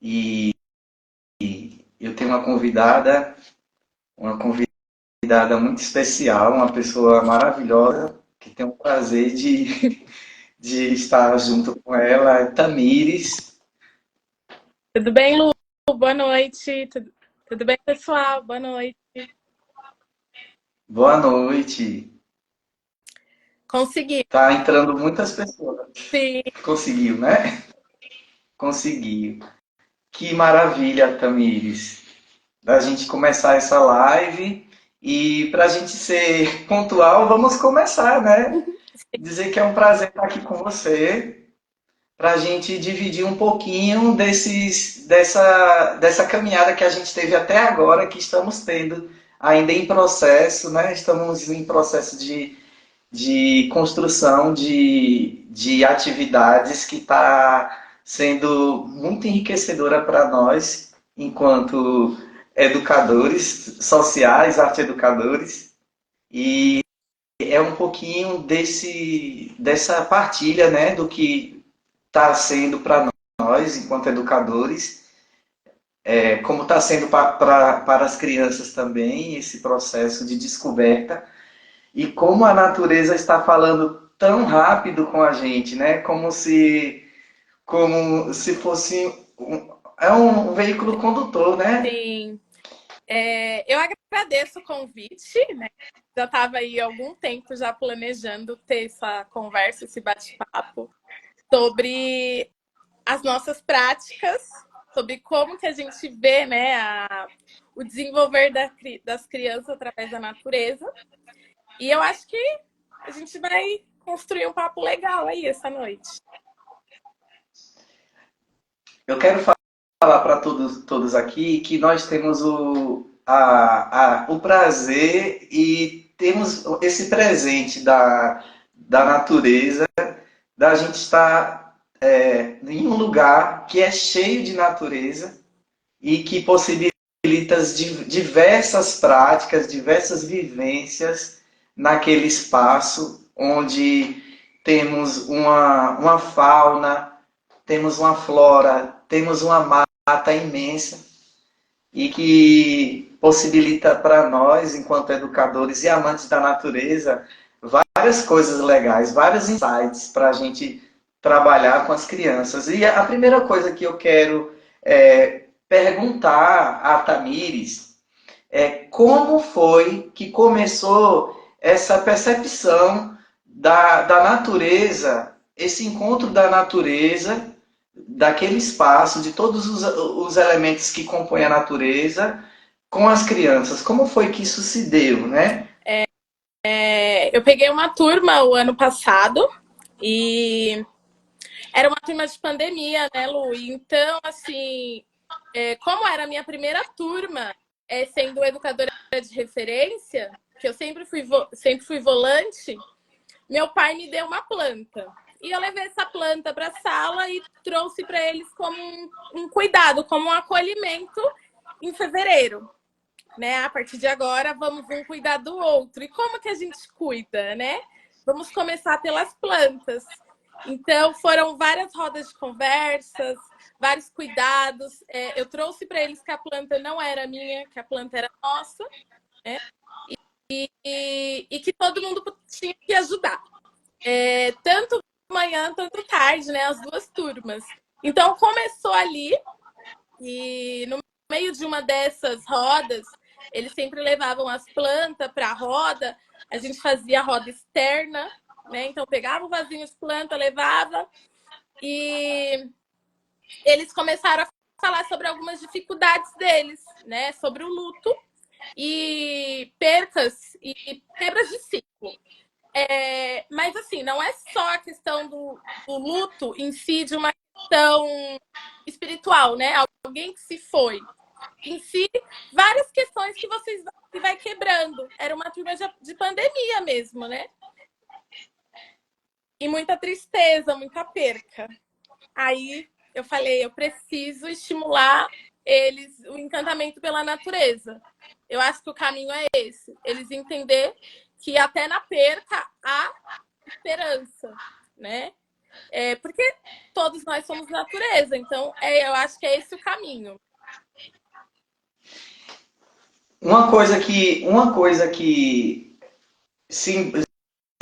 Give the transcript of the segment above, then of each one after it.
E eu tenho uma convidada muito especial, uma pessoa maravilhosa, que tem o prazer de estar junto com ela, Tamires. Tudo bem, Lu? Boa noite. Tudo bem, pessoal? Boa noite. Boa noite. Consegui. Tá entrando muitas pessoas. Sim. Conseguiu, né? Conseguiu. Que maravilha, Tamires, da gente começar essa live. E para a gente ser pontual, vamos começar, né? Dizer que é um prazer estar aqui com você, para a gente dividir um pouquinho dessa caminhada que a gente teve até agora, que estamos tendo ainda em processo, né? Estamos em processo de construção de atividades que está sendo muito enriquecedora para nós, enquanto educadores sociais, arte educadores, e é um pouquinho dessa partilha, né, do que está sendo para nós, enquanto educadores, como está sendo para as crianças também, esse processo de descoberta, e como a natureza está falando tão rápido com a gente, né? Como se fosse é um veículo condutor, né? Sim. Eu agradeço o convite, né? Já estava aí há algum tempo já planejando ter essa conversa, esse bate-papo sobre as nossas práticas, sobre como que a gente vê, né, o desenvolver das crianças através da natureza. E eu acho que a gente vai construir um papo legal aí essa noite. Eu quero falar para todos aqui que nós temos o prazer e temos esse presente da natureza, da gente estar em um lugar que é cheio de natureza e que possibilita diversas práticas, diversas vivências naquele espaço onde temos uma fauna, temos uma flora, temos uma mata imensa e que possibilita para nós, enquanto educadores e amantes da natureza, várias coisas legais, vários insights para a gente trabalhar com as crianças. E a primeira coisa que eu quero perguntar a Tamires como foi que começou essa percepção da natureza, esse encontro da natureza, daquele espaço, de todos os elementos que compõem a natureza, com as crianças. Como foi que isso se deu, né? Eu peguei uma turma o ano passado e era uma turma de pandemia, né, Lu? Então, assim, como era a minha primeira turma, sendo educadora de referência, que eu sempre fui volante, meu pai me deu uma planta. E eu levei essa planta para a sala e trouxe para eles como um cuidado, como um acolhimento em fevereiro. Né? A partir de agora, vamos um cuidar do outro. E como que a gente cuida, né? Vamos começar pelas plantas. Então, foram várias rodas de conversas, vários cuidados. Eu trouxe para eles que a planta não era minha, que a planta era nossa, né? E que todo mundo tinha que ajudar. Tanto manhã, tanto tarde, né? As duas turmas. Então, começou ali, e no meio de uma dessas rodas, eles sempre levavam as plantas para a roda, a gente fazia a roda externa, né? Então pegava o vasinho de planta, levava, e eles começaram a falar sobre algumas dificuldades deles, né? Sobre o luto e percas e quebras de ciclo. Mas assim, não é só a questão do luto em si, de uma questão espiritual, né? Alguém que se foi. Em si, várias questões que vai quebrando. Era uma turma de pandemia mesmo, né? E muita tristeza, muita perca. Aí eu falei, eu preciso estimular eles, o encantamento pela natureza. Eu acho que o caminho é esse. Eles entender que até na perca há esperança, né? Porque todos nós somos natureza, então eu acho que é esse o caminho. Uma coisa que sim,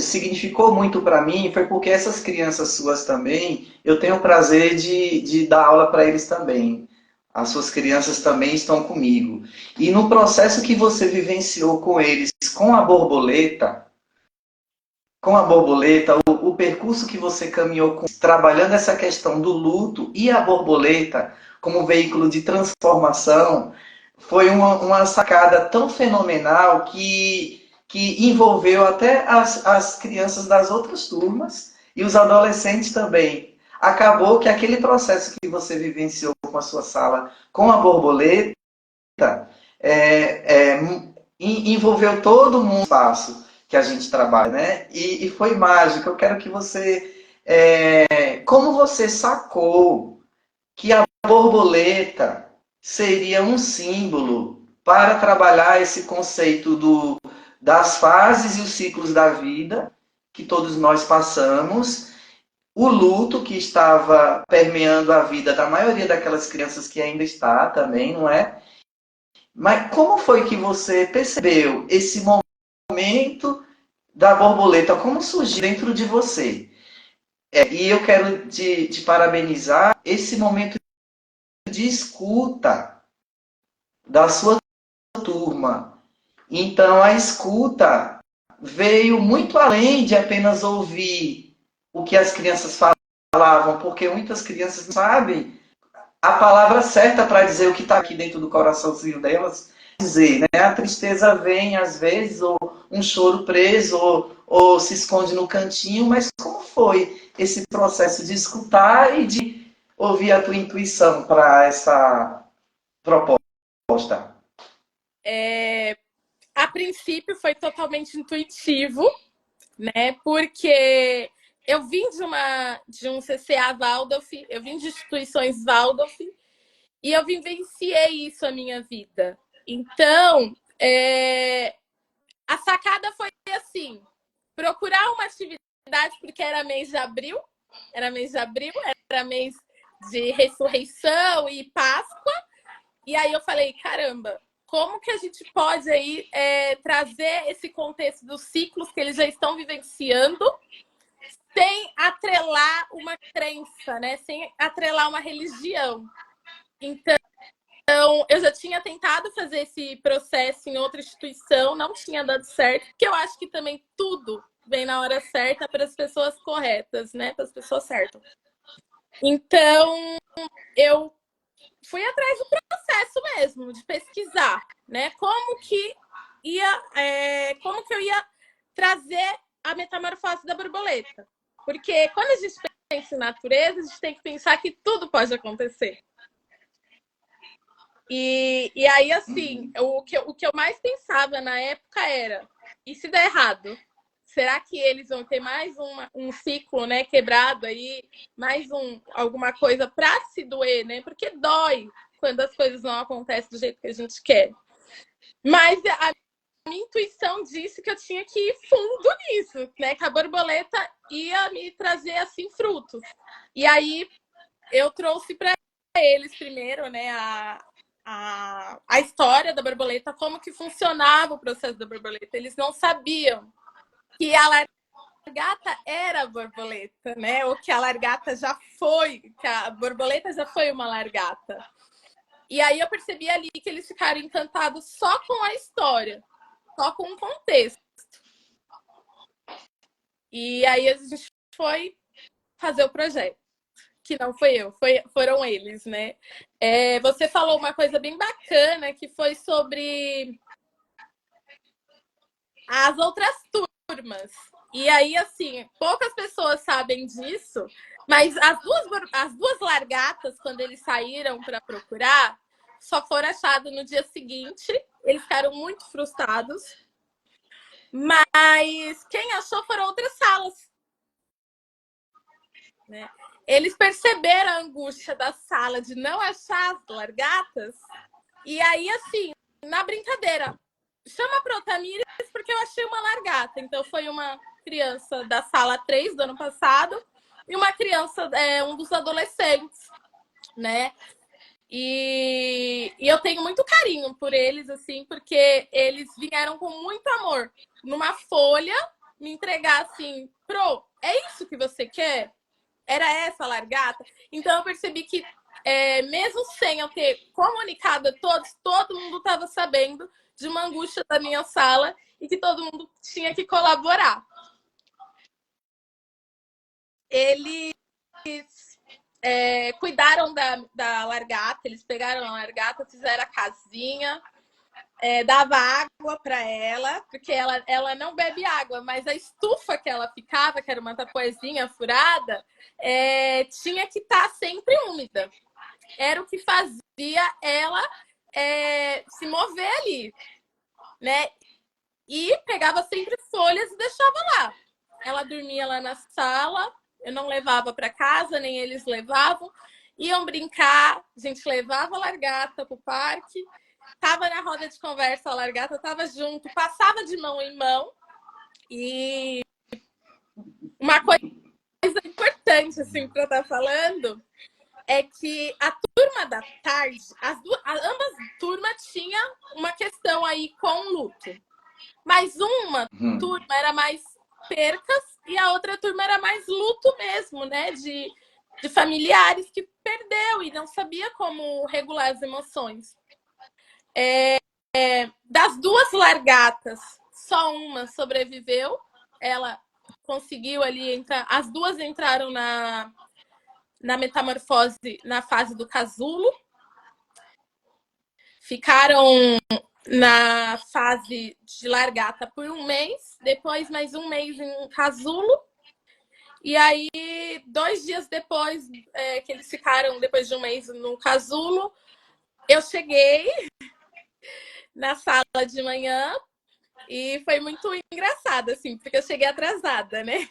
significou muito para mim foi porque essas crianças suas também, eu tenho o prazer de dar aula para eles também. As suas crianças também estão comigo. E no processo que você vivenciou com eles, com a borboleta, o percurso que você caminhou trabalhando essa questão do luto e a borboleta como veículo de transformação, foi uma sacada tão fenomenal que envolveu até as crianças das outras turmas e os adolescentes também. Acabou que aquele processo que você vivenciou com a sua sala com a borboleta envolveu todo mundo no espaço que a gente trabalha, né? E foi mágico. Eu quero que você, como você sacou que a borboleta seria um símbolo para trabalhar esse conceito das fases e os ciclos da vida que todos nós passamos, o luto que estava permeando a vida da maioria daquelas crianças que ainda está também, não é? Mas como foi que você percebeu esse momento da borboleta? Como surgiu dentro de você? E eu quero te parabenizar esse momento de escuta da sua turma. Então, a escuta veio muito além de apenas ouvir o que as crianças falavam, porque muitas crianças não sabem a palavra certa para dizer o que está aqui dentro do coraçãozinho delas. Dizer, né? A tristeza vem às vezes, ou um choro preso, ou se esconde no cantinho, mas como foi esse processo de escutar e de ouvir a tua intuição para essa proposta? A princípio foi totalmente intuitivo, né? Porque eu vim de um CCA Waldorf, eu vim de instituições Waldorf e eu vivenciei isso a minha vida. Então, a sacada foi assim, procurar uma atividade, porque era mês de ressurreição e Páscoa, e aí eu falei, caramba, como que a gente pode aí trazer esse contexto dos ciclos que eles já estão vivenciando sem atrelar uma crença, né? Sem atrelar uma religião. Então, eu já tinha tentado fazer esse processo em outra instituição, não tinha dado certo, porque eu acho que também tudo vem na hora certa para as pessoas corretas, né? Para as pessoas certas. Então, eu fui atrás do processo mesmo, de pesquisar, né? Como que eu ia trazer a metamorfose da borboleta. Porque quando a gente pensa em natureza, a gente tem que pensar que tudo pode acontecer. E aí, assim, o que eu mais pensava na época era, e se der errado? Será que eles vão ter mais um ciclo, né, quebrado aí, alguma coisa para se doer, né? Porque dói quando as coisas não acontecem do jeito que a gente quer. Mas a minha intuição disse que eu tinha que ir fundo nisso, né? Que a borboleta ia me trazer assim frutos. E aí eu trouxe para eles primeiro, né, a história da borboleta, como que funcionava o processo da borboleta. Eles não sabiam que a largata era a borboleta, né? Ou que a largata já foi, que a borboleta já foi uma largata. E aí eu percebi ali que eles ficaram encantados só com a história, só com o contexto. E aí a gente foi fazer o projeto, que não foi eu, foram eles, né? Você falou uma coisa bem bacana, que foi sobre as outras turmas. E aí, assim, poucas pessoas sabem disso, mas as duas largatas, quando eles saíram para procurar, só foram achadas no dia seguinte. Eles ficaram muito frustrados. Mas quem achou foram outras salas. Né? Eles perceberam a angústia da sala de não achar as largatas. E aí, assim, na brincadeira, chama para o Tamires porque eu achei uma largata. Então, foi uma criança da sala 3 do ano passado e uma criança, um dos adolescentes, né? E eu tenho muito carinho por eles, assim, porque eles vieram com muito amor numa folha me entregar assim, Pro, é isso que você quer? Era essa a largata? Então eu percebi que, mesmo sem eu ter comunicado a todos, todo mundo estava sabendo de uma angústia da minha sala e que todo mundo tinha que colaborar. Eles cuidaram da largata, eles pegaram a largata, fizeram a casinha, dava água para ela, porque ela não bebe água, mas a estufa que ela ficava, que era uma tapuezinha furada, tinha que estar sempre úmida. Era o que fazia ela se mover ali, né? E pegava sempre folhas e deixava lá. Ela dormia lá na sala, eu não levava para casa, nem eles levavam. Iam brincar, a gente levava a largata para o parque, tava na roda de conversa, a largata tava junto, passava de mão em mão. E uma coisa importante, assim, para estar falando, é que a turma da tarde, ambas turmas tinham uma questão aí com luto. Mas uma turma era mais percas e a outra turma era mais luto mesmo, né? De familiares que perdeu e não sabia como regular as emoções. Das duas largatas, só uma sobreviveu. Ela conseguiu ali entrar. As duas entraram na metamorfose na fase do casulo. Ficaram na fase de largata por um mês, depois mais um mês em casulo. E aí, 2 dias depois que eles ficaram, depois de um mês no casulo, eu cheguei na sala de manhã e foi muito engraçado, assim, porque eu cheguei atrasada, né?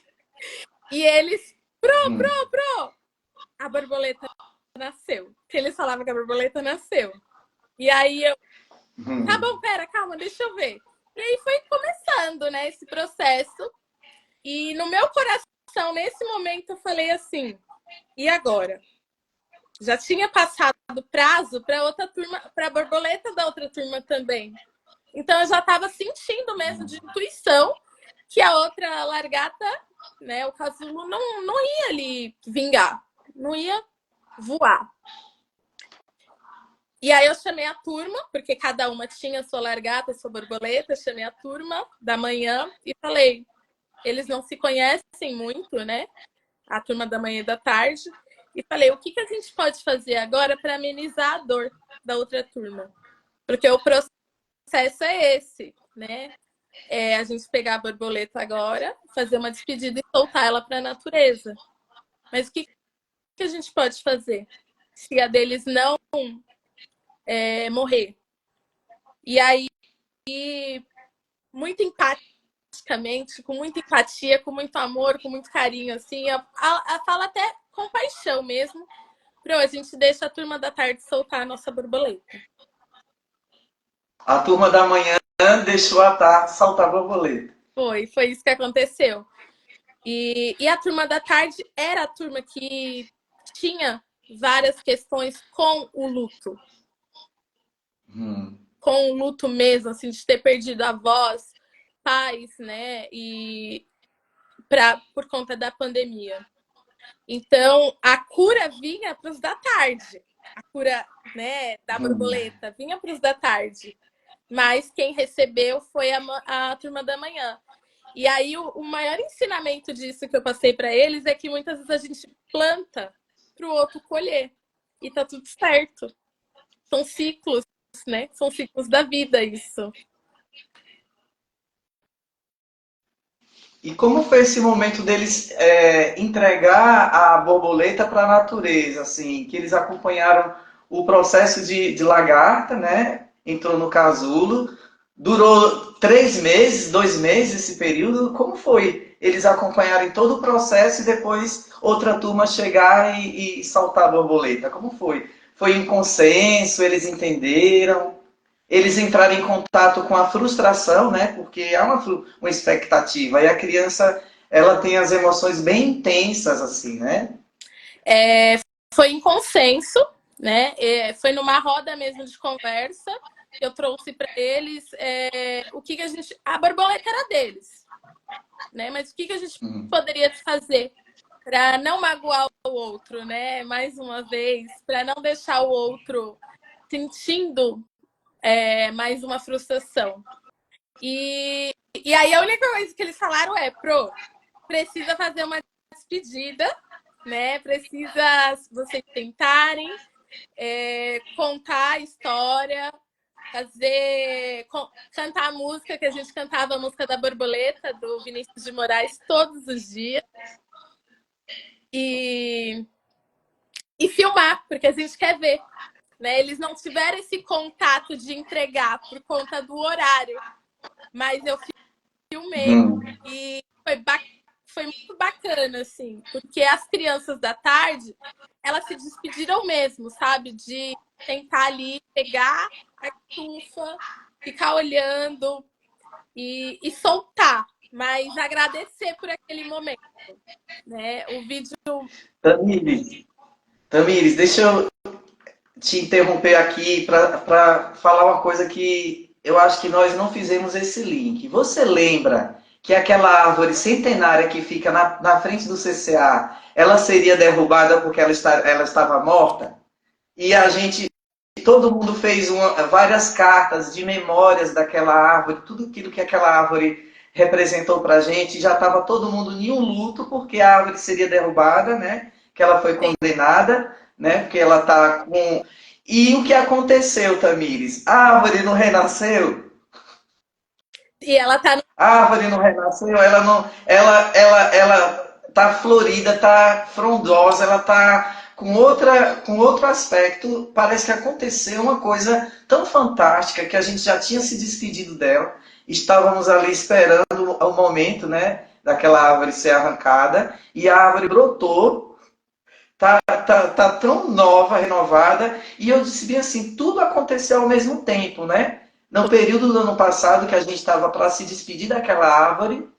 E eles, Pro, a borboleta nasceu. Que eles falavam que a borboleta nasceu. E aí eu, tá bom, pera, calma, deixa eu ver. E aí foi começando, né, esse processo. E no meu coração, nesse momento, eu falei assim, e agora? Já tinha passado o prazo para outra turma, para a borboleta da outra turma também. Então eu já estava sentindo mesmo de intuição que a outra largata, né, o casulo, não ia ali vingar, não ia voar. E aí eu chamei a turma, porque cada uma tinha sua largata, sua borboleta, chamei a turma da manhã e falei, eles não se conhecem muito, né? A turma da manhã e da tarde. E falei, o que a gente pode fazer agora para amenizar a dor da outra turma? Porque o processo é esse, né? A gente pegar a borboleta agora, fazer uma despedida e soltar ela para a natureza. Mas o que a gente pode fazer se a deles não morrer? E aí, muito empaticamente, com muita empatia, com muito amor, com muito carinho, assim, fala até com paixão mesmo, a gente deixa a turma da tarde soltar a nossa borboleta. A turma da manhã deixou a tarde soltar a borboleta. Foi isso que aconteceu. E a turma da tarde era a turma que tinha várias questões com o luto. Com o luto mesmo, assim, de ter perdido avós, pais, né? E por conta da pandemia. Então, a cura vinha para os da tarde. A cura, né, da borboleta vinha para os da tarde. Mas quem recebeu foi a turma da manhã. E aí, o maior ensinamento disso que eu passei para eles é que muitas vezes a gente planta para o outro colher. E tá tudo certo. São ciclos, né? São ciclos da vida, isso. E como foi esse momento deles entregar a borboleta para a natureza, assim, que eles acompanharam o processo de lagarta, né? Entrou no casulo, durou 3 meses, 2 meses esse período. Como foi? Eles acompanharem todo o processo e depois outra turma chegar e soltar a borboleta. Como foi? Foi em consenso? Eles entenderam? Eles entrarem em contato com a frustração, né? Porque há uma expectativa e a criança ela tem as emoções bem intensas, assim, né? Foi em consenso, né? Foi numa roda mesmo de conversa. Eu trouxe para eles o que a gente. A borboleta era deles, né? Mas o que a gente poderia fazer para não magoar o outro, né? Mais uma vez, para não deixar o outro sentindo mais uma frustração. E aí a única coisa que eles falaram precisa fazer uma despedida, né? Precisa vocês tentarem contar a história, cantar a música que a gente cantava, a música da borboleta, do Vinícius de Moraes, todos os dias. E filmar, porque a gente quer ver. Né? Eles não tiveram esse contato de entregar por conta do horário, mas eu filmei e foi muito bacana, assim, porque as crianças da tarde, elas se despediram mesmo, sabe? De tentar ali, pegar a estufa, ficar olhando e soltar, mas agradecer por aquele momento, né? O vídeo... Tamires, Tamires, deixa eu te interromper aqui para falar uma coisa que eu acho que nós não fizemos esse link. Você lembra que aquela árvore centenária que fica na frente do CCA, ela seria derrubada porque ela estava morta? E a gente, todo mundo fez várias cartas de memórias daquela árvore, tudo aquilo que aquela árvore representou para a gente, já estava todo mundo em um luto porque a árvore seria derrubada, né? Que ela foi condenada, né? Porque ela está com... E o que aconteceu, Tamires? A árvore não renasceu? E ela tá no... A árvore não renasceu, ela não, ela tá florida, tá frondosa, ela tá com outro aspecto. Parece que aconteceu uma coisa tão fantástica que a gente já tinha se despedido dela. Estávamos ali esperando o momento, né, daquela árvore ser arrancada e a árvore brotou. Tá tão nova, renovada, e eu disse bem assim, tudo aconteceu ao mesmo tempo, né? No período do ano passado, que a gente estava para se despedir daquela árvore,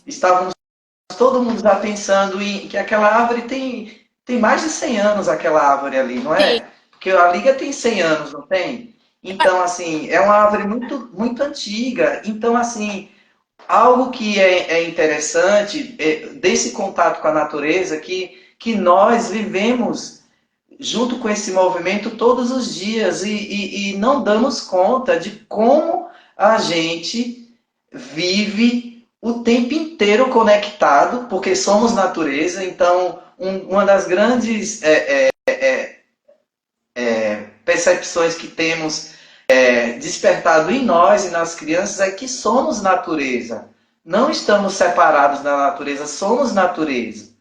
estávamos todo mundo já pensando em que aquela árvore tem mais de 100 anos, aquela árvore ali, não Sim. é? Porque a Liga tem 100 anos, não tem? Então, assim, é uma árvore muito, muito antiga. Então, assim, algo que é interessante desse contato com a natureza, que nós vivemos junto com esse movimento todos os dias e não damos conta de como a gente vive o tempo inteiro conectado, porque somos natureza. Então, uma das grandes percepções que temos despertado em nós e nas crianças é que somos natureza. Não estamos separados da natureza, somos natureza.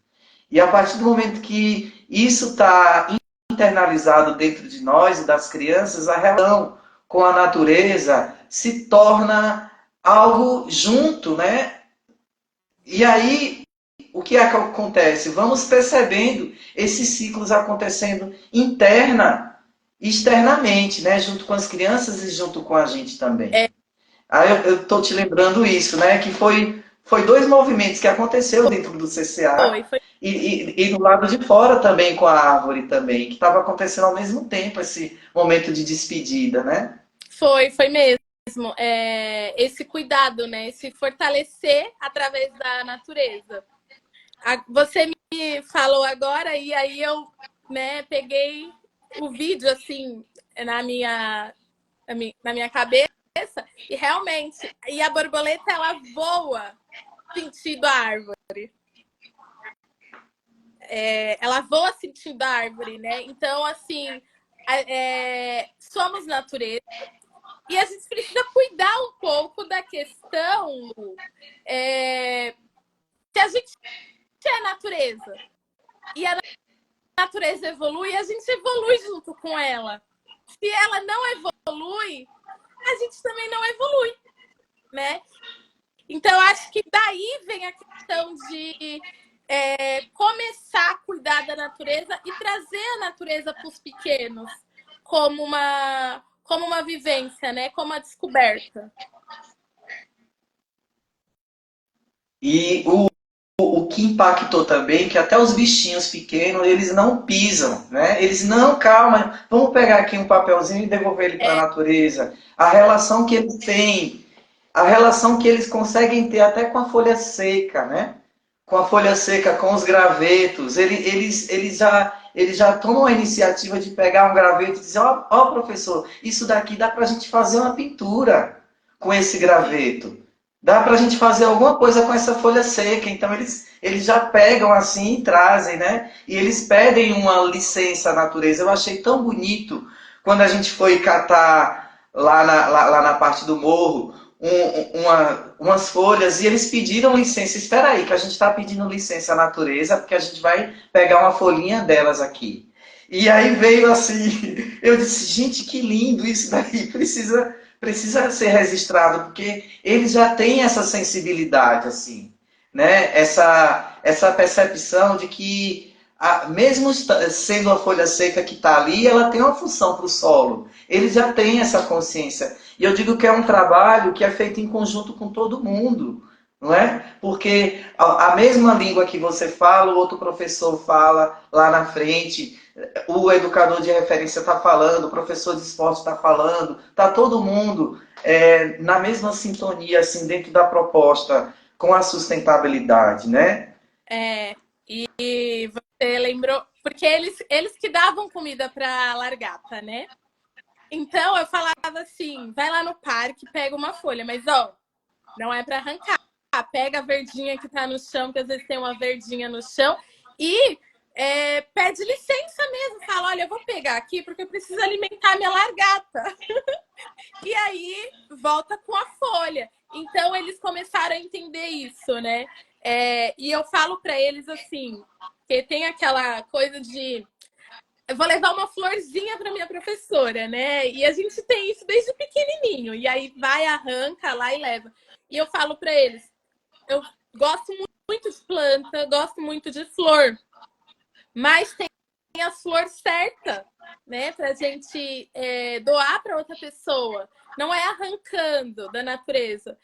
E a partir do momento que isso está internalizado dentro de nós e das crianças, a relação com a natureza se torna algo junto, né? E aí, o que é que acontece? Vamos percebendo esses ciclos acontecendo interna e externamente, né? Junto com as crianças e junto com a gente também. Aí eu estou te lembrando isso, né? Que foi dois movimentos que aconteceu dentro do CCA Foi. e do lado de fora também com a árvore também, que estava acontecendo ao mesmo tempo esse momento de despedida, né? Foi mesmo. Esse cuidado, né? Esse fortalecer através da natureza. Você me falou agora e aí eu, né, peguei o vídeo assim na minha cabeça e realmente, e a borboleta ela voa sentindo a árvore. Ela voa sentindo a árvore, né? Então, assim, somos natureza e a gente precisa cuidar um pouco da questão que a gente é natureza. E a natureza evolui, a gente evolui junto com ela. Se ela não evolui, a gente também não evolui, né? Então, acho que daí vem a questão de começar a cuidar da natureza e trazer a natureza para os pequenos como uma vivência, né? Como uma descoberta. E que impactou também, que até os bichinhos pequenos, eles não pisam, né? Eles não, calma, vamos pegar aqui um papelzinho e devolver ele para a É, natureza. A relação que eles têm, a relação que eles conseguem ter até com a folha seca, né? Com a folha seca, com os gravetos, eles já tomam a iniciativa de pegar um graveto e dizer, ó, professor, isso daqui dá para a gente fazer uma pintura com esse sim. graveto. Dá para a gente fazer alguma coisa com essa folha seca. Então eles já pegam assim e trazem, né? E eles pedem uma licença à natureza. Eu achei tão bonito quando a gente foi catar lá na parte do morro umas folhas e eles pediram licença. Espera aí, que a gente está pedindo licença à natureza porque a gente vai pegar uma folhinha delas aqui. E aí veio assim, eu disse, gente, que lindo isso daí, precisa ser registrado, porque eles já têm essa sensibilidade, assim, né? Essa percepção de que, mesmo sendo a folha seca que está ali, ela tem uma função para o solo. Eles já têm essa consciência. E eu digo que é um trabalho que é feito em conjunto com todo mundo, não é? Porque a mesma língua que você fala, o outro professor fala lá na frente, o educador de referência está falando, o professor de esporte está falando, está todo mundo na mesma sintonia, assim, dentro da proposta com a sustentabilidade, né? É, e você lembrou, porque eles que davam comida para largata, né? Então eu falava assim, vai lá no parque, pega uma folha, mas ó, não é para arrancar. Pega a verdinha que tá no chão, que às vezes tem uma verdinha no chão, e pede licença mesmo. Fala, olha, eu vou pegar aqui porque eu preciso alimentar minha largata. E aí volta com a folha. Então eles começaram a entender isso, né? E eu falo para eles assim, que tem aquela coisa de eu vou levar uma florzinha para minha professora, né? E a gente tem isso desde pequenininho. E aí vai, arranca lá e leva. E eu falo para eles, eu gosto muito de planta, gosto muito de flor, mas tem a flor certa, né? Para a gente doar para outra pessoa. Não é arrancando da natureza.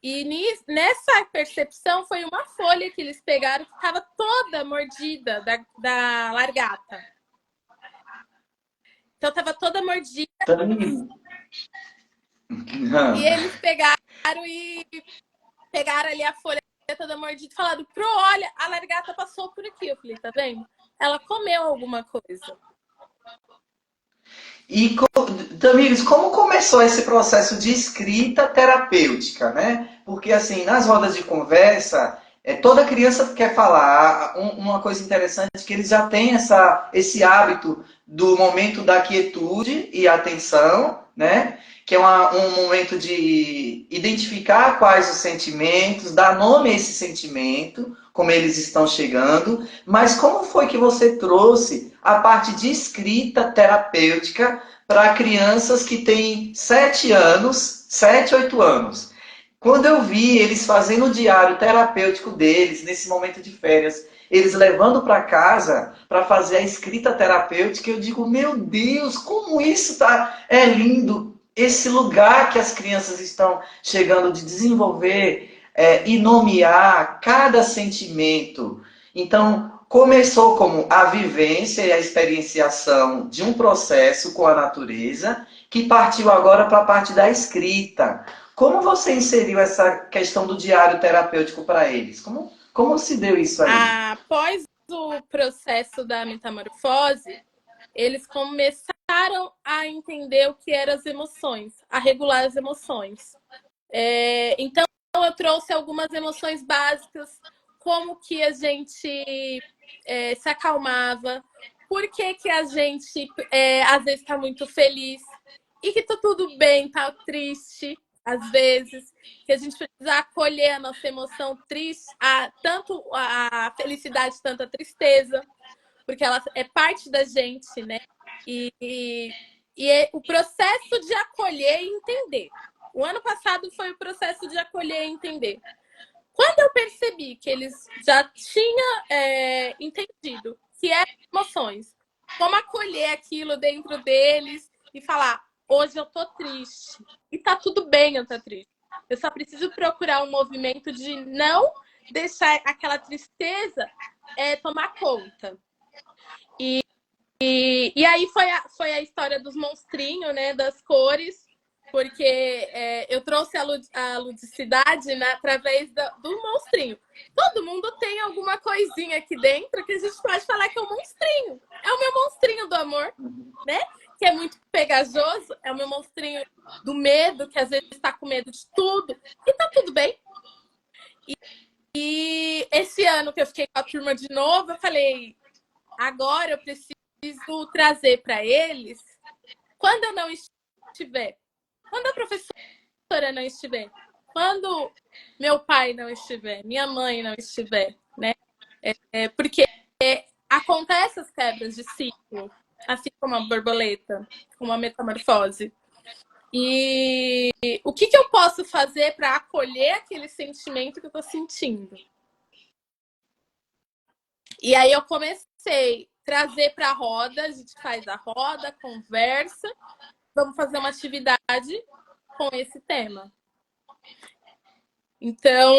E nessa percepção foi uma folha que eles pegaram que estava toda mordida da largata. Então estava toda mordida. E eles pegaram ali a folha toda mordida e falaram, pro, olha, a largata passou por aqui. Eu falei, tá vendo? Ela comeu alguma coisa. E, Tamires, como começou esse processo de escrita terapêutica, né? Porque, assim, nas rodas de conversa, toda criança quer falar. Uma coisa interessante é que eles já têm esse hábito do momento da quietude e atenção, né? Que é um momento de identificar quais os sentimentos, dar nome a esse sentimento, como eles estão chegando. Mas como foi que você trouxe a parte de escrita terapêutica para crianças que têm 7 anos, 7, 8 anos? Quando eu vi eles fazendo o diário terapêutico deles, nesse momento de férias, eles levando para casa para fazer a escrita terapêutica, eu digo, meu Deus, como isso é lindo! Esse lugar que as crianças estão chegando de desenvolver e nomear cada sentimento. Então, começou como a vivência e a experienciação de um processo com a natureza, que partiu agora para a parte da escrita. Como você inseriu essa questão do diário terapêutico para eles? Como se deu isso aí? Após o processo da metamorfose, eles começaram a entender o que eram as emoções, a regular as emoções. Então, eu trouxe algumas emoções básicas, como que a gente se acalmava, por que, que a gente às vezes está muito feliz e que tá tudo bem, tá triste, às vezes, que a gente precisa acolher a nossa emoção triste, tanto a felicidade, tanto a tristeza, porque ela é parte da gente, né? E é o processo de acolher e entender. O ano passado foi o processo de acolher e entender. Quando eu percebi que eles já tinham entendido que eram emoções, como acolher aquilo dentro deles e falar, hoje eu tô triste. E tá tudo bem eu estar triste. Eu só preciso procurar um movimento de não deixar aquela tristeza tomar conta. E aí foi a história dos monstrinhos, né? Das cores, porque eu trouxe a ludicidade, né, através do monstrinho. Todo mundo tem alguma coisinha aqui dentro que a gente pode falar que é um monstrinho. É o meu monstrinho do amor, né? Que é muito pegajoso. É o meu monstrinho do medo, que às vezes está com medo de tudo. E tá tudo bem. E esse ano que eu fiquei com a turma de novo, eu falei, agora eu preciso trazer para eles quando eu não estiver, quando a professora não estiver, quando meu pai não estiver, minha mãe não estiver, né? Porque acontecem as quebras de ciclo, assim como a borboleta, como a metamorfose. E o que eu posso fazer para acolher aquele sentimento que eu estou sentindo? E aí eu comecei a trazer para a roda, a gente faz a roda, conversa, vamos fazer uma atividade com esse tema. Então,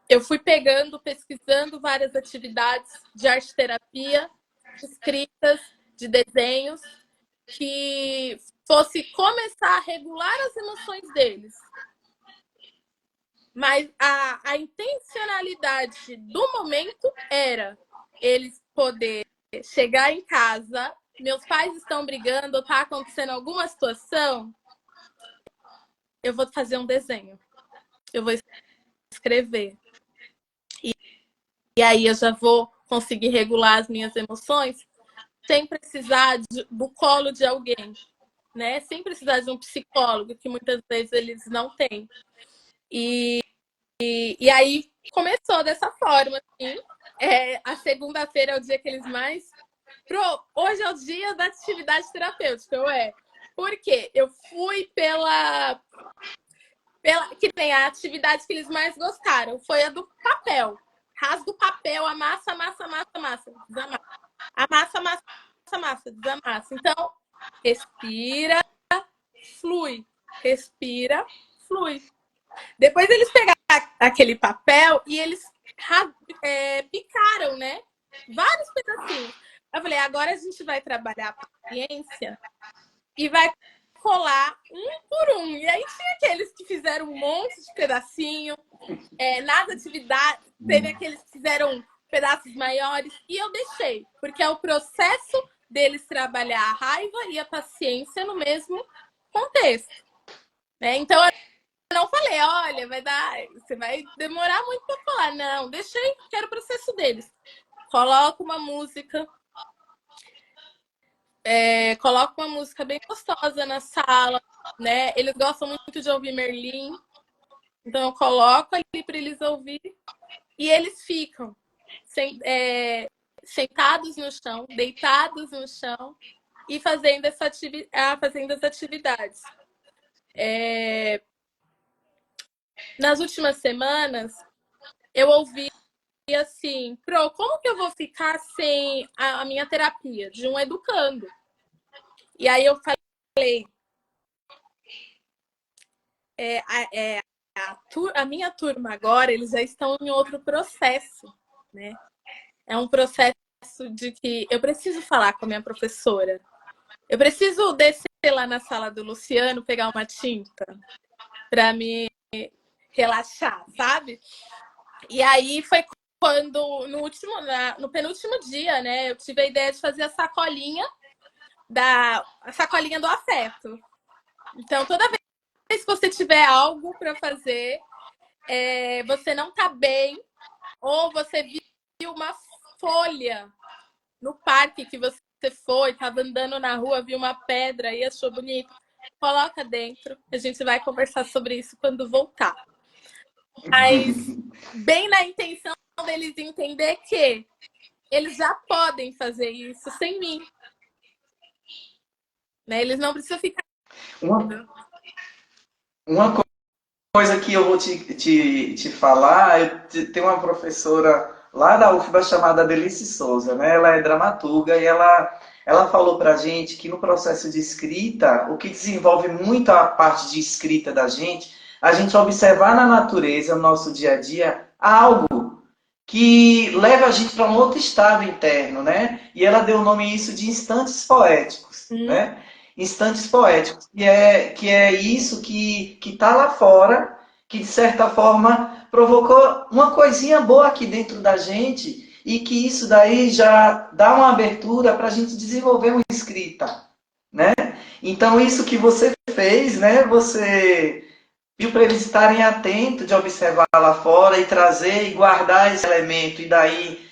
eu fui pesquisando várias atividades de arte-terapia, escritas, de desenhos, que fosse começar a regular as emoções deles. Mas a intencionalidade do momento era eles poder chegar em casa, meus pais estão brigando, está acontecendo alguma situação, eu vou fazer um desenho, eu vou escrever. E aí eu já vou conseguir regular as minhas emoções sem precisar do colo de alguém, né? Sem precisar de um psicólogo, que muitas vezes eles não têm. E aí começou dessa forma, assim. A segunda-feira é o dia que eles mais... Hoje é o dia da atividade terapêutica, porque eu fui pela que tem a atividade que eles mais gostaram, foi a do papel. Rasga o papel, amassa, amassa, amassa, amassa, desamassa. Amassa, amassa, amassa, desamassa. Então, respira, flui. Respira, flui. Depois eles pegaram aquele papel e eles picaram, né? Vários pedacinhos. Eu falei, agora a gente vai trabalhar a paciência e vai colar um por um. E aí tinha aqueles que fizeram um monte de pedacinho, nas atividades, teve aqueles que fizeram pedaços maiores, e eu deixei, porque é o processo deles trabalhar a raiva e a paciência no mesmo contexto. Né? Então, eu não falei, olha, você vai demorar muito para falar. Não, deixei, quero o processo deles. Coloco uma música, coloco uma música bem gostosa na sala, né? Eles gostam muito de ouvir Merlin, então eu coloco ali para eles ouvirem e eles ficam sentados no chão, deitados no chão e fazendo as atividades. Nas últimas semanas, eu ouvi assim, como que eu vou ficar sem a minha terapia de um educando? E aí eu falei, a minha turma agora, eles já estão em outro processo, né? É um processo de que eu preciso falar com a minha professora. Eu preciso descer lá na sala do Luciano, pegar uma tinta para me relaxar, sabe? E aí foi quando, no penúltimo dia, né, eu tive a ideia de fazer a sacolinha do afeto. Então, toda vez que você tiver algo para fazer, você não tá bem, ou você viu uma folha no parque que você foi, estava andando na rua, viu uma pedra e achou bonito, coloca dentro. A gente vai conversar sobre isso quando voltar. Mas bem na intenção deles entender que eles já podem fazer isso sem mim. Né? Eles não precisam ficar... Uma coisa que eu vou te falar, tem uma professora lá da UFBA chamada Delice Souza, né? Ela é dramaturga e ela falou pra gente que no processo de escrita, o que desenvolve muito a parte de escrita da gente, a gente observar na natureza, no nosso dia a dia, algo que leva a gente para um outro estado interno, né? E ela deu o nome a isso de instantes poéticos, né? Instantes poéticos, que é isso que está lá fora, que de certa forma provocou uma coisinha boa aqui dentro da gente e que isso daí já dá uma abertura para a gente desenvolver uma escrita, né? Então isso que você fez, né? Você viu para eles estarem atentos de observar lá fora e trazer e guardar esse elemento e daí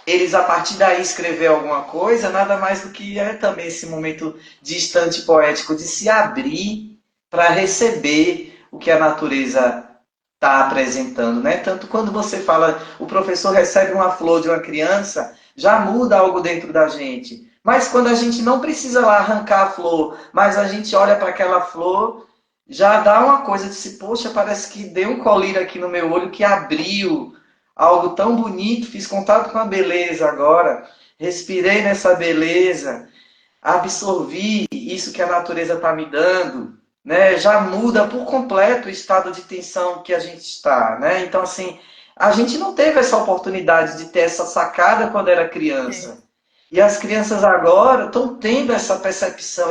eles a partir daí escrever alguma coisa, nada mais do que é também esse momento distante poético de se abrir para receber o que a natureza está apresentando, né? Tanto quando você fala, o professor recebe uma flor de uma criança, já muda algo dentro da gente. Mas quando a gente não precisa lá arrancar a flor, mas a gente olha para aquela flor, já dá uma coisa de se, poxa, parece que deu um colírio aqui no meu olho que abriu algo tão bonito, fiz contato com a beleza agora, respirei nessa beleza, absorvi isso que a natureza está me dando, né? Já muda por completo o estado de tensão que a gente está, né? Então, assim, a gente não teve essa oportunidade de ter essa sacada quando era criança. E as crianças agora estão tendo essa percepção,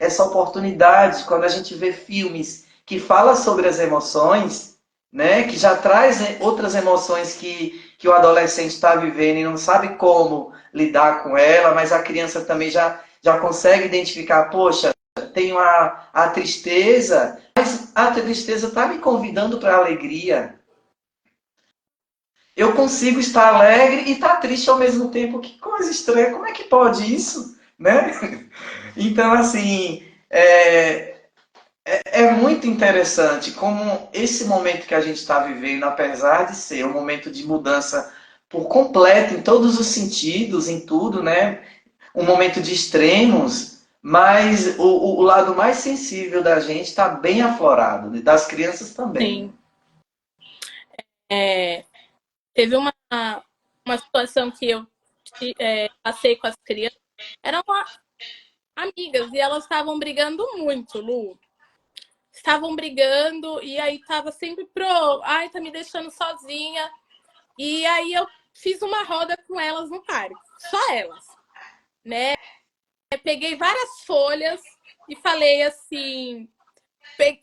essa oportunidade, quando a gente vê filmes que falam sobre as emoções, né? Que já traz outras emoções que o adolescente está vivendo e não sabe como lidar com ela, mas a criança também já consegue identificar, poxa, tenho a tristeza, mas a tristeza está me convidando para a alegria. Eu consigo estar alegre e estar triste ao mesmo tempo. Que coisa estranha, como é que pode isso? Né? Então, assim, é muito interessante como esse momento que a gente está vivendo, apesar de ser um momento de mudança por completo, em todos os sentidos, em tudo, né? Um momento de extremos, mas o lado mais sensível da gente está bem aflorado, das crianças também. Sim. Teve uma situação que eu passei com as crianças. Eram amigas e elas estavam brigando muito, Lu. Estavam brigando e aí tava sempre ai, tá me deixando sozinha. E aí eu fiz uma roda com elas no parque. Só elas, né? Eu peguei várias folhas e falei assim...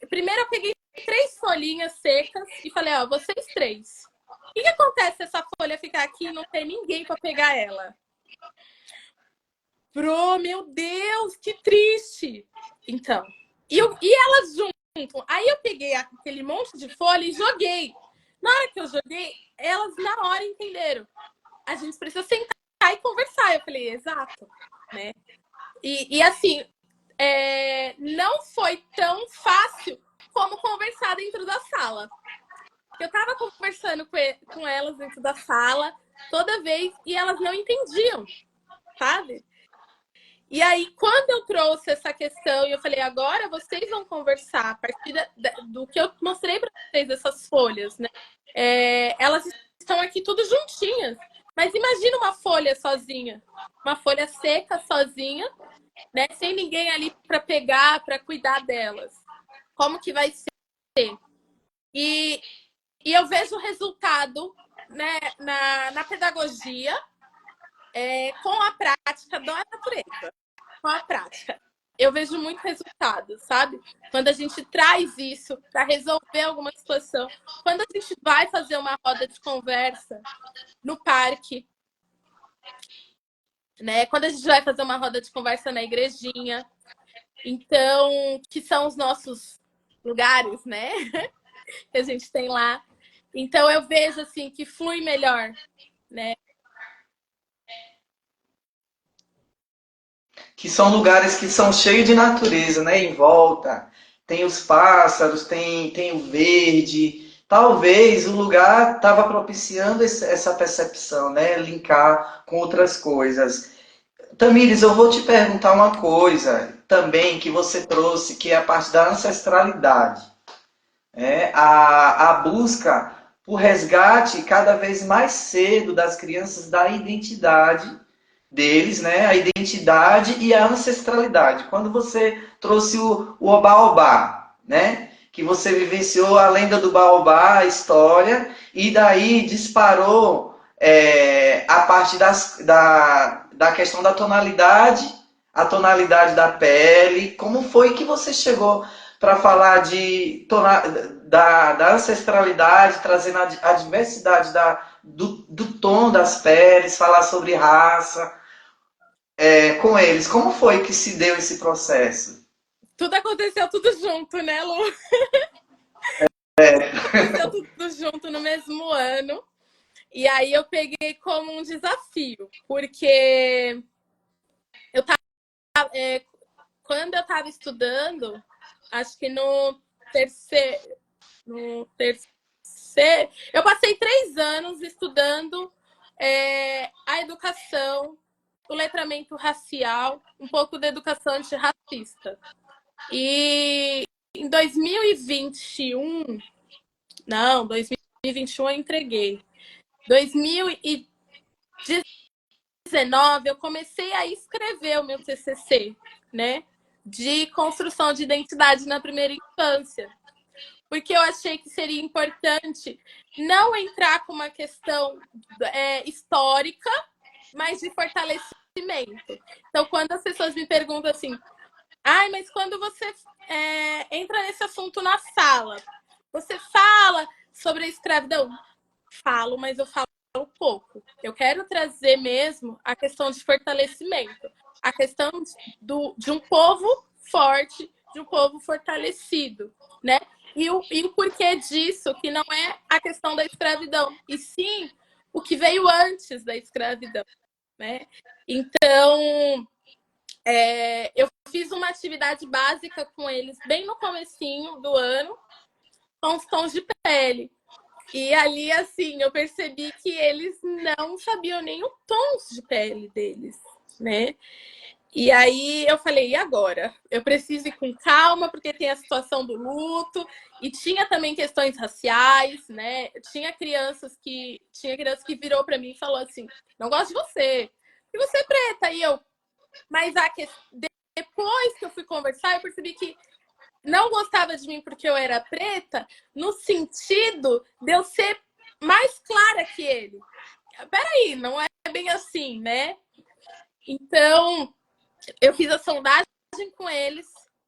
Primeiro eu peguei 3 folhinhas secas e falei, ó, vocês 3. O que acontece se essa folha ficar aqui e não ter ninguém para pegar ela? Meu Deus, que triste! Então, e elas juntam. Aí eu peguei aquele monte de folha e joguei. Na hora que eu joguei, elas na hora entenderam. A gente precisa sentar e conversar. Eu falei, exato, né? E assim, não foi tão fácil como conversar dentro da sala. Eu tava conversando com elas dentro da sala toda vez e elas não entendiam, sabe? E aí, quando eu trouxe essa questão e eu falei, agora vocês vão conversar a partir do que eu mostrei para vocês, essas folhas, né? Elas estão aqui tudo juntinhas. Mas imagina uma folha sozinha, uma folha seca sozinha, né? Sem ninguém ali para pegar, para cuidar delas. Como que vai ser? E eu vejo o resultado, né, na pedagogia com a prática da natureza. Com a prática. Eu vejo muito resultado, sabe? Quando a gente traz isso para resolver alguma situação. Quando a gente vai fazer uma roda de conversa no parque, né? Quando a gente vai fazer uma roda de conversa na igrejinha. Então, que são os nossos lugares, né? Que a gente tem lá. Então, eu vejo, assim, que flui melhor, né? Que são lugares que são cheios de natureza, né? Em volta. Tem os pássaros, tem o verde. Talvez o lugar estava propiciando essa percepção, né? Linkar com outras coisas. Tamires, eu vou te perguntar uma coisa também que você trouxe, que é a parte da ancestralidade. A busca por resgate cada vez mais cedo das crianças da identidade deles, né? A identidade e a ancestralidade. Quando você trouxe o oba-oba, né? que você vivenciou a lenda do Baobá, a história, e daí disparou a parte da questão da tonalidade, a tonalidade da pele. Como foi que você chegou para falar da ancestralidade, trazendo a diversidade do tom das peles, falar sobre raça com eles? Como foi que se deu esse processo? Tudo aconteceu tudo junto, né, Lu? Aconteceu tudo junto no mesmo ano. E aí eu peguei como um desafio, porque eu tava, quando eu estava estudando, acho que no terceiro, eu passei 3 anos estudando a educação, o letramento racial, um pouco da educação antirracista. E em 2021, não, 2021 eu entreguei. 2019 eu comecei a escrever o meu TCC, né? De construção de identidade na primeira infância. Porque eu achei que seria importante não entrar com uma questão histórica, mas de fortalecimento. Então, quando as pessoas me perguntam assim, mas quando você entra nesse assunto na sala, você fala sobre a escravidão? Falo, mas eu falo pouco. Eu quero trazer mesmo a questão de fortalecimento, a questão de um povo forte, de um povo fortalecido, né? E o porquê disso, que não é a questão da escravidão, e sim o que veio antes da escravidão, né? Então, eu fiz uma atividade básica com eles bem no comecinho do ano, com os tons de pele. E ali, assim, eu percebi que eles não sabiam nem o tons de pele deles, né? E aí eu falei, e agora? Eu preciso ir com calma, porque tem a situação do luto, e tinha também questões raciais, né? Tinha criança que virou para mim e falou assim, não gosto de você, e você é preta, e eu... Mas depois que eu fui conversar, eu percebi que não gostava de mim porque eu era preta, no sentido de eu ser mais clara que ele. Peraí, não é bem assim, né? Então, eu fiz a sondagem com eles,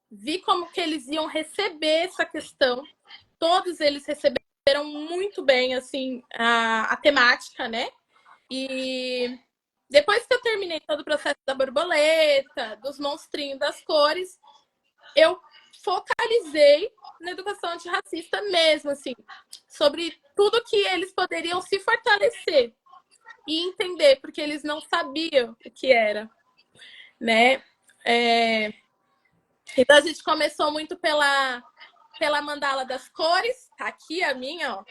vi como que eles iam receber essa questão. Todos eles receberam muito bem, assim, a temática, né? E depois que eu terminei todo o processo da borboleta, dos monstrinhos, das cores, eu focalizei na educação antirracista mesmo, assim, sobre tudo que eles poderiam se fortalecer e entender, porque eles não sabiam o que era, né? Então a gente começou muito pela mandala das cores, tá aqui a minha, ó.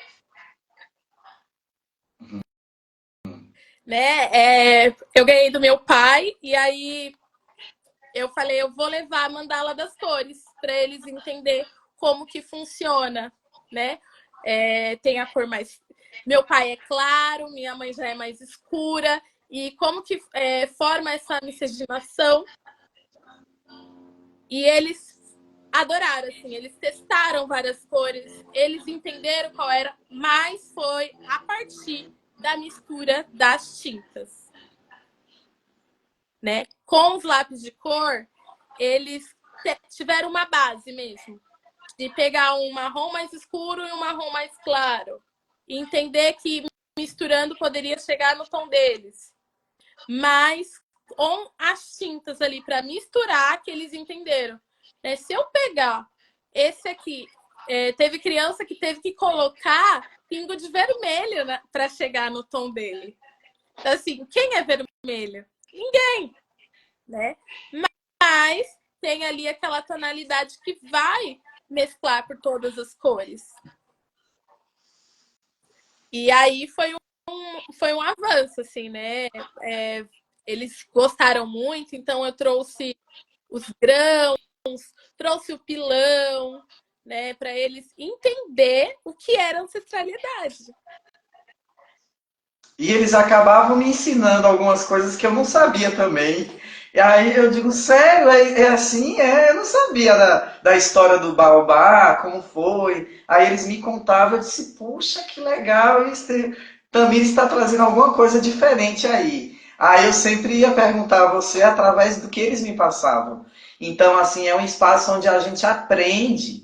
Né? Eu ganhei do meu pai e aí eu falei, eu vou levar a mandala das cores para eles entender como que funciona, né? Tem a cor mais... Meu pai é claro, minha mãe já é mais escura. E como que forma essa miscigenação? E eles adoraram, assim, eles testaram várias cores, eles entenderam qual era, mas foi a partir da mistura das tintas, né? Com os lápis de cor, eles tiveram uma base mesmo, de pegar um marrom mais escuro e um marrom mais claro, e entender que misturando poderia chegar no tom deles. Mas com as tintas ali para misturar, que eles entenderam. Se eu pegar esse aqui, teve criança que teve que colocar pingo de vermelho, né, para chegar no tom dele. Então, assim, quem é vermelho? Ninguém, né? Mas tem ali aquela tonalidade que vai mesclar por todas as cores. E aí foi um avanço, assim, né? Eles gostaram muito, então eu trouxe os grãos, trouxe o pilão, né? Para eles entender o que era ancestralidade. E eles acabavam me ensinando algumas coisas que eu não sabia também. E aí eu digo, sério, é assim? É, eu não sabia da história do Baobá, como foi. Aí eles me contavam, eu disse, puxa, que legal, isso também está trazendo alguma coisa diferente aí. Aí eu sempre ia perguntar a você através do que eles me passavam. Então, assim, é um espaço onde a gente aprende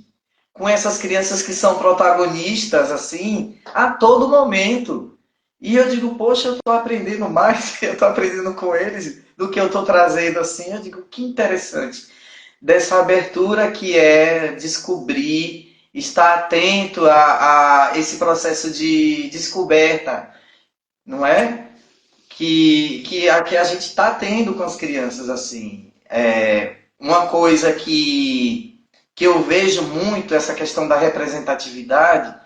com essas crianças que são protagonistas, assim, a todo momento. E eu digo, poxa, eu estou aprendendo mais, eu estou aprendendo com eles do que eu estou trazendo assim. Eu digo, que interessante. Dessa abertura que é descobrir, estar atento a esse processo de descoberta, não é? Que a gente está tendo com as crianças, assim. É, uma coisa que eu vejo muito, essa questão da representatividade,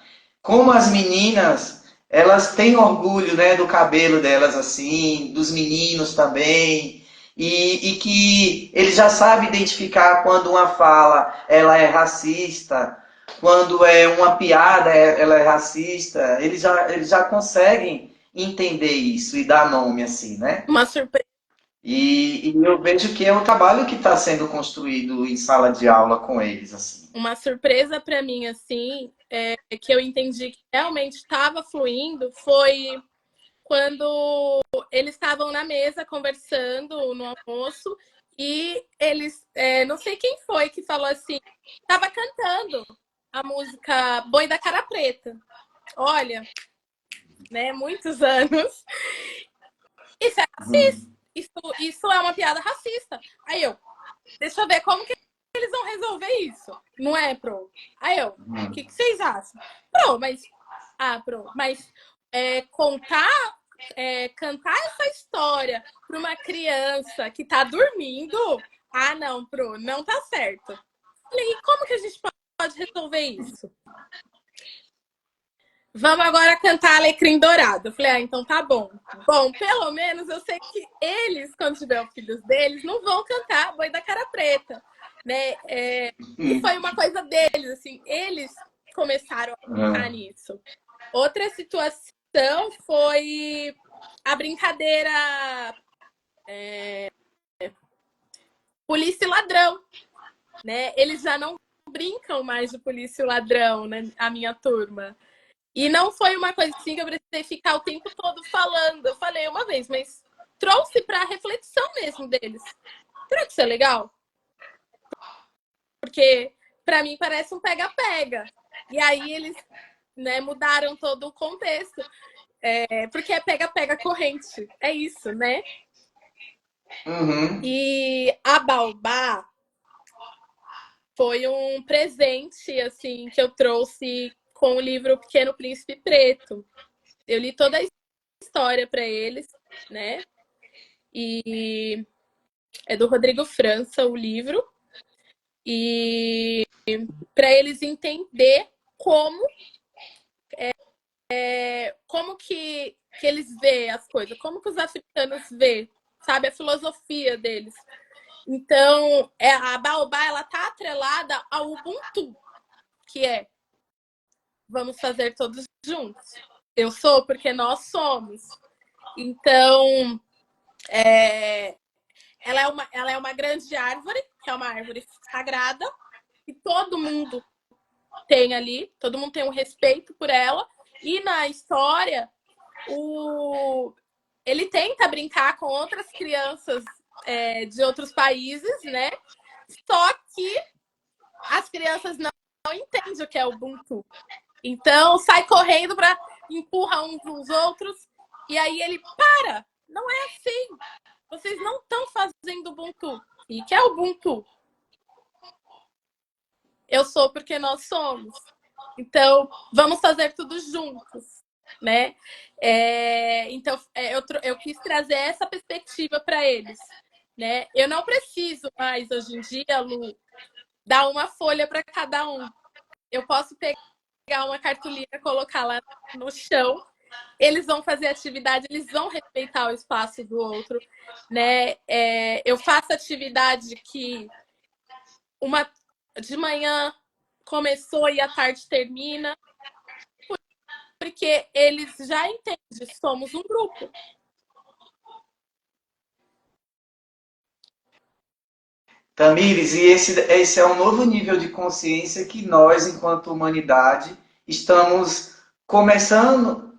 como as meninas, elas têm orgulho, né, do cabelo delas, assim, dos meninos também, e que eles já sabem identificar quando uma fala ela é racista, quando é uma piada ela é racista, eles já conseguem entender isso e dar nome assim, né? Uma surpresa, E eu vejo que é um trabalho que está sendo construído em sala de aula com eles, assim. uma surpresa para mim, assim, que eu entendi que realmente estava fluindo, foi quando eles estavam na mesa conversando no almoço e eles, não sei quem foi que falou assim, estava cantando a música Boi da Cara Preta. Olha, né, muitos anos. Isso é racista. Isso é uma piada racista. Aí eu, deixa eu ver como que eles vão resolver isso. Não é, Pro? Aí eu, o que vocês acham? Pro, mas. Ah, Pro, mas cantar essa história para uma criança que tá dormindo. Ah, não, Pro, não tá certo. Falei, e como que a gente pode resolver isso? Vamos agora cantar Alecrim Dourado. Eu falei, ah, então tá bom. Bom, pelo menos eu sei que eles, quando tiver os filhos deles, não vão cantar Boi da Cara Preta, né? E foi uma coisa deles, assim, eles começaram a brincar nisso. Outra situação foi a brincadeira polícia e ladrão, né? Eles já não brincam mais de polícia e ladrão, né? A minha turma. E não foi uma coisa assim que eu precisei ficar o tempo todo falando. Eu falei uma vez, mas trouxe para a reflexão mesmo deles. Será que isso é legal? Porque para mim parece um pega-pega. E aí eles, né, mudaram todo o contexto. Porque é pega-pega corrente. É isso, né? Uhum. E a Baobá foi um presente assim que eu trouxe com o livro Pequeno Príncipe Preto. Eu li toda a história para eles, né? E é do Rodrigo França o livro. E para eles entender como que eles veem as coisas, como que os africanos vê, sabe, a filosofia deles. Então, a Baobá, ela tá atrelada ao Ubuntu, que é vamos fazer todos juntos. Eu sou porque nós somos. Então, ela é uma grande árvore, que é uma árvore sagrada, e todo mundo tem ali, todo mundo tem um respeito por ela. E na história, ele tenta brincar com outras crianças de outros países, né? Só que as crianças não entendem o que é Ubuntu. Então, sai correndo para empurra uns os outros. E aí ele, para! Não é assim. Vocês não estão fazendo Ubuntu. E que é Ubuntu? Eu sou porque nós somos. Então, vamos fazer tudo juntos, né? Então, eu quis trazer essa perspectiva para eles, né? Eu não preciso mais, hoje em dia, Lu, dar uma folha para cada um. Eu posso pegar uma cartolina, colocar lá no chão, eles vão fazer atividade, eles vão respeitar o espaço do outro, né? Eu faço atividade que de manhã começou e à tarde termina, porque eles já entendem, somos um grupo. Tamires, e esse é um novo nível de consciência que nós, enquanto humanidade, estamos começando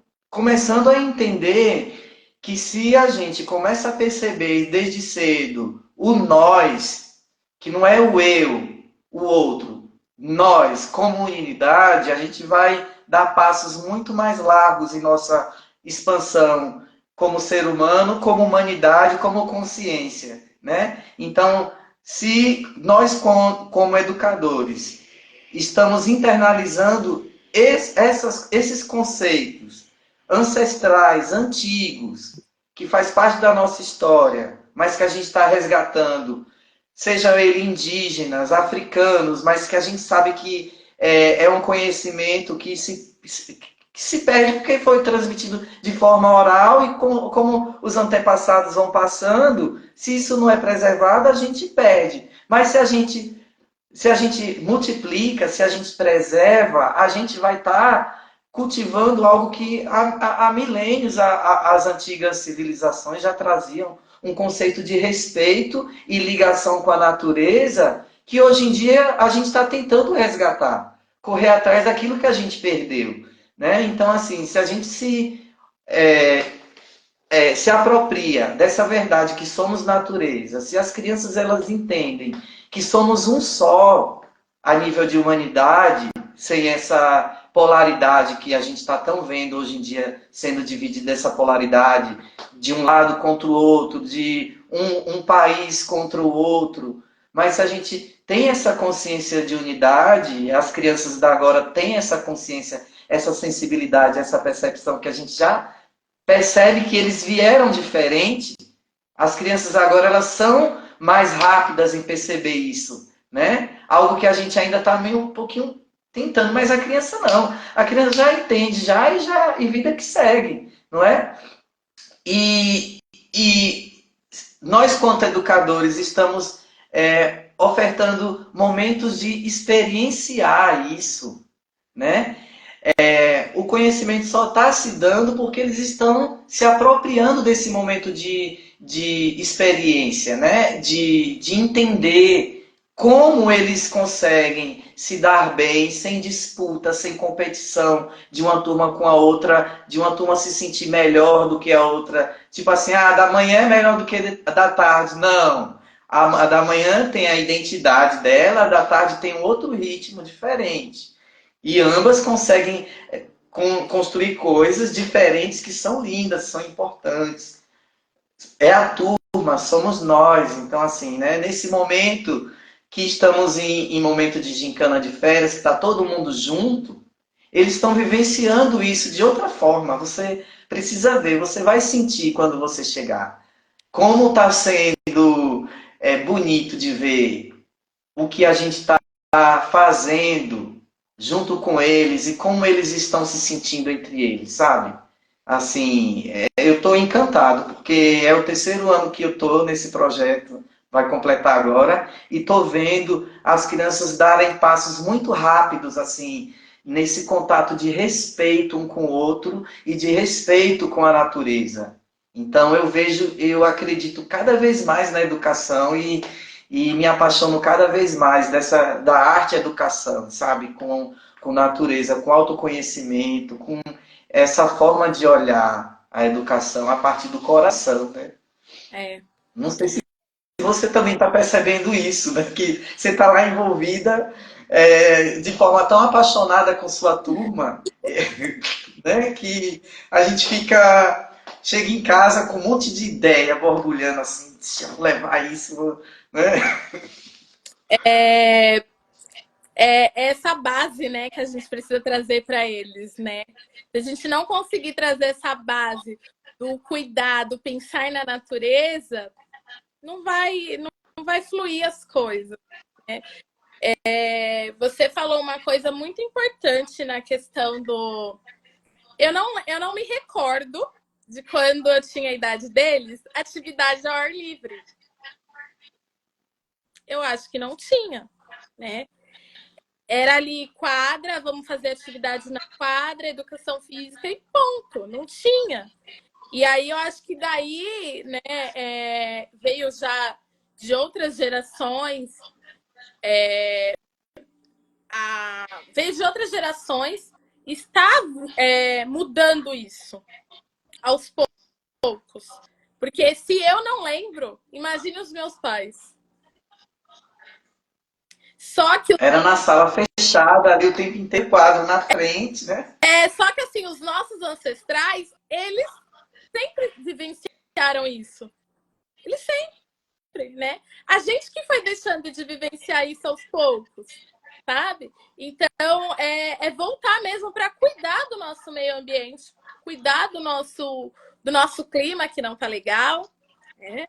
a entender que se a gente começa a perceber desde cedo o nós, que não é o eu, o outro, nós, como unidade, a gente vai dar passos muito mais largos em nossa expansão como ser humano, como humanidade, como consciência, né? Então, se nós, como educadores, estamos internalizando esses conceitos ancestrais, antigos, que faz parte da nossa história, mas que a gente está resgatando, sejam eles indígenas, africanos, mas que a gente sabe que é um conhecimento que se perde porque foi transmitido de forma oral e como os antepassados vão passando, se isso não é preservado, a gente perde. Mas se a gente multiplica, se a gente preserva, a gente vai estar cultivando algo que há milênios as antigas civilizações já traziam um conceito de respeito e ligação com a natureza que hoje em dia a gente está tentando resgatar, correr atrás daquilo que a gente perdeu. Né? Então, assim, se a gente se apropria dessa verdade que somos natureza, se as crianças elas entendem que somos um só a nível de humanidade, sem essa polaridade que a gente está tão vendo hoje em dia sendo dividida essa polaridade de um lado contra o outro, de um país contra o outro, mas se a gente tem essa consciência de unidade, as crianças da agora têm essa consciência, essa sensibilidade, essa percepção que a gente já percebe que eles vieram diferente, as crianças agora elas são mais rápidas em perceber isso, né? Algo que a gente ainda está meio um pouquinho tentando, mas a criança não. A criança já entende e vida que segue, não é? E, e nós, quanto educadores, estamos ofertando momentos de experienciar isso, né? O conhecimento só está se dando porque eles estão se apropriando desse momento de experiência, né? De entender como eles conseguem se dar bem, sem disputa, sem competição, de uma turma com a outra, de uma turma se sentir melhor do que a outra. Tipo assim, a da manhã é melhor do que a da tarde. Não. A da manhã tem a identidade dela, a da tarde tem um outro ritmo diferente. E ambas conseguem construir coisas diferentes que são lindas, são importantes. É a turma, somos nós. Então, assim, né, nesse momento que estamos em momento de gincana de férias, que está todo mundo junto, eles estão vivenciando isso de outra forma. Você precisa ver, você vai sentir quando você chegar. Como está sendo bonito de ver o que a gente está fazendo junto com eles e como eles estão se sentindo entre eles, sabe? Assim, eu estou encantado, porque é o terceiro ano que eu estou nesse projeto, vai completar agora, e estou vendo as crianças darem passos muito rápidos, assim, nesse contato de respeito um com o outro e de respeito com a natureza. Então eu acredito cada vez mais na educação e me apaixono cada vez mais da arte educação, sabe? Com natureza, com autoconhecimento, com essa forma de olhar a educação a partir do coração, né? É. Não sei se você também está percebendo isso, né? Que você está lá envolvida de forma tão apaixonada com sua turma, né? Que a gente chega em casa com um monte de ideia, borbulhando assim, deixa eu levar isso, né? É, essa base, né, que a gente precisa trazer para eles, né? Se a gente não conseguir trazer essa base do cuidado, pensar na natureza, não vai fluir as coisas, né? Você falou uma coisa muito importante na questão do. Eu não me recordo de quando eu tinha a idade deles, atividade ao ar livre. Eu acho que não tinha, né? Era ali quadra, vamos fazer atividade na quadra, educação física e ponto. Não tinha. E aí eu acho que daí, né, veio já de outras gerações, vejo de outras gerações está mudando isso aos poucos. Porque se eu não lembro, imagine os meus pais. Só que Era na sala fechada, ali o tempo inteiro, quadro na frente, né? só que assim, os nossos ancestrais, eles sempre vivenciaram isso. Eles sempre, né? A gente que foi deixando de vivenciar isso aos poucos, sabe? Então, é voltar mesmo para cuidar do nosso meio ambiente, cuidar do nosso clima, que não tá legal, né?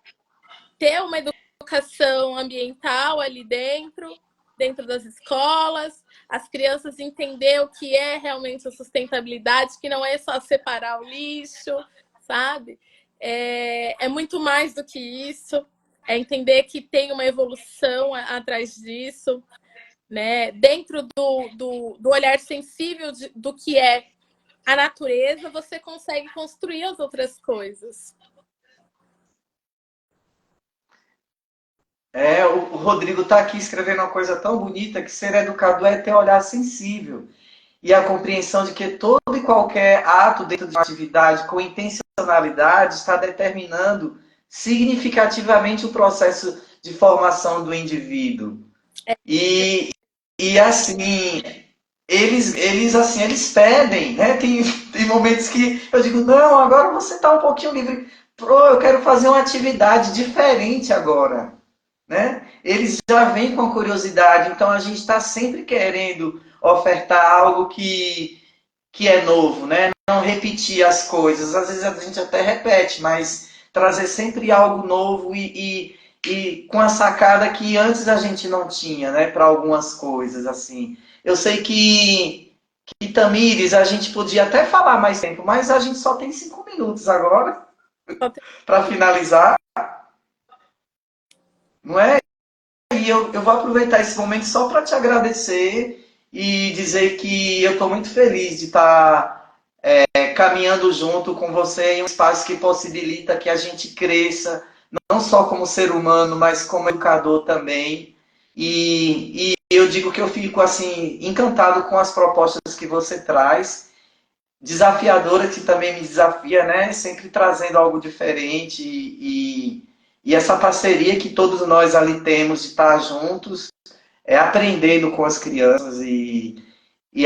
Ter uma educação ambiental ali dentro das escolas, as crianças entender o que é realmente a sustentabilidade, que não é só separar o lixo, sabe? É muito mais do que isso, é entender que tem uma evolução atrás disso, né? Dentro do olhar sensível do que é a natureza, você consegue construir as outras coisas. O Rodrigo está aqui escrevendo uma coisa tão bonita que ser educador é ter olhar sensível e a compreensão de que todo e qualquer ato dentro de uma atividade com intencionalidade está determinando significativamente o processo de formação do indivíduo. E assim, eles pedem, né? Tem momentos que eu digo, não, agora você está um pouquinho livre. Pô, eu quero fazer uma atividade diferente agora, né? Eles já vêm com curiosidade, então a gente está sempre querendo ofertar algo que é novo, né? Não repetir as coisas. Às vezes a gente até repete, mas trazer sempre algo novo e com a sacada que antes a gente não tinha, né? Para algumas coisas, assim. Eu sei que Tamires, a gente podia até falar mais tempo, mas a gente só tem 5 minutos agora para finalizar, não é? E eu vou aproveitar esse momento só para te agradecer e dizer que eu estou muito feliz de estar caminhando junto com você em um espaço que possibilita que a gente cresça, não só como ser humano, mas como educador também. E eu digo que eu fico assim encantado com as propostas que você traz, desafiadora que também me desafia, né? Sempre trazendo algo diferente e essa parceria que todos nós ali temos de estar juntos, aprendendo com as crianças e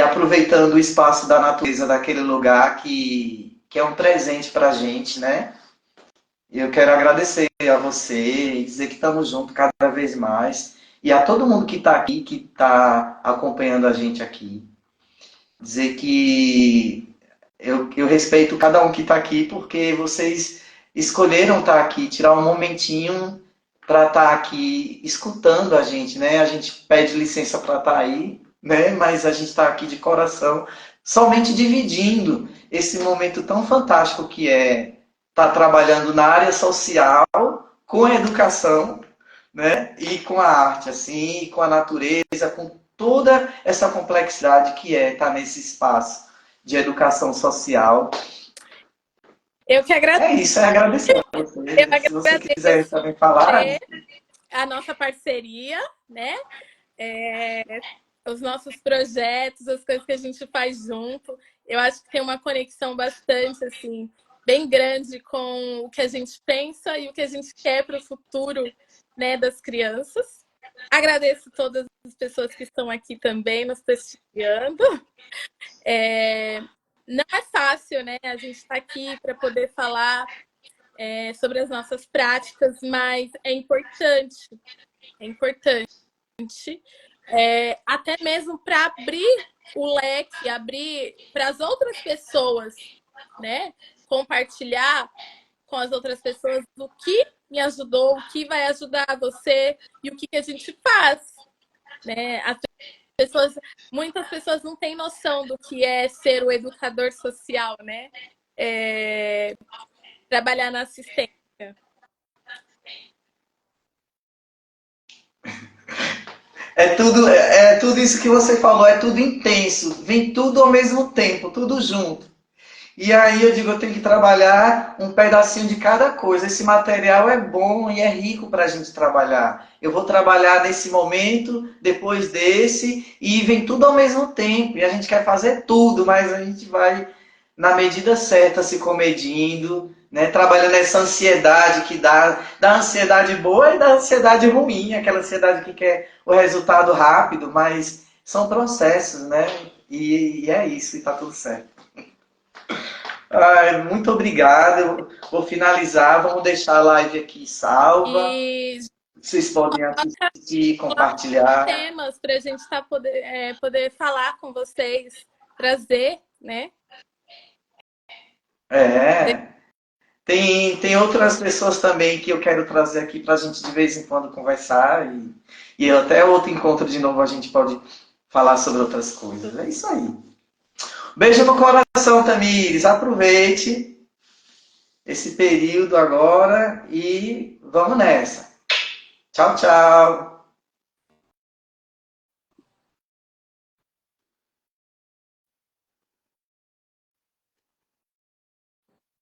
aproveitando o espaço da natureza daquele lugar que é um presente para a gente, né? E eu quero agradecer a você e dizer que estamos juntos cada vez mais. E a todo mundo que está aqui, que está acompanhando a gente aqui. Dizer que eu respeito cada um que está aqui, porque vocês escolheram estar aqui, tirar um momentinho para estar aqui escutando a gente, né? A gente pede licença para estar aí, né? Mas a gente está aqui de coração, somente dividindo esse momento tão fantástico que é estar trabalhando na área social, com a educação, né? E com a arte, assim, com a natureza, com toda essa complexidade que é estar nesse espaço de educação social. Eu que agradeço. É isso, é agradecer a você. Eu Se você agradeço quiser também falar. a nossa parceria, né? Os nossos projetos, as coisas que a gente faz junto. Eu acho que tem uma conexão bastante, assim, bem grande com o que a gente pensa e o que a gente quer para o futuro, né, das crianças. Agradeço todas as pessoas que estão aqui também nos prestigiando. Não é fácil, né? A gente está aqui para poder falar sobre as nossas práticas, mas é importante. É importante. Até mesmo para abrir o leque, abrir para as outras pessoas, né? Compartilhar com as outras pessoas o que me ajudou, o que vai ajudar você e o que a gente faz, né? Muitas pessoas não têm noção do que é ser o educador social, né? Trabalhar na assistência. É tudo isso que você falou, é tudo intenso, vem tudo ao mesmo tempo, tudo junto. E aí eu digo, eu tenho que trabalhar um pedacinho de cada coisa. Esse material é bom e é rico para a gente trabalhar. Eu vou trabalhar nesse momento, depois desse, e vem tudo ao mesmo tempo. E a gente quer fazer tudo, mas a gente vai, na medida certa, se comedindo, né? Trabalhando essa ansiedade que dá ansiedade boa e da ansiedade ruim, aquela ansiedade que quer o resultado rápido, mas são processos, né? E é isso, e tá tudo certo. Ai, muito obrigado. Eu vou finalizar. Vamos deixar a live aqui salva. E Vocês podem assistir, compartilhar. temas para a gente poder falar com vocês, trazer, né? É. Tem outras pessoas também que eu quero trazer aqui para a gente de vez em quando conversar. E até outro encontro de novo a gente pode falar sobre outras coisas. É isso aí. Beijo no coração, Tamires. Aproveite esse período agora e vamos nessa. Tchau, tchau.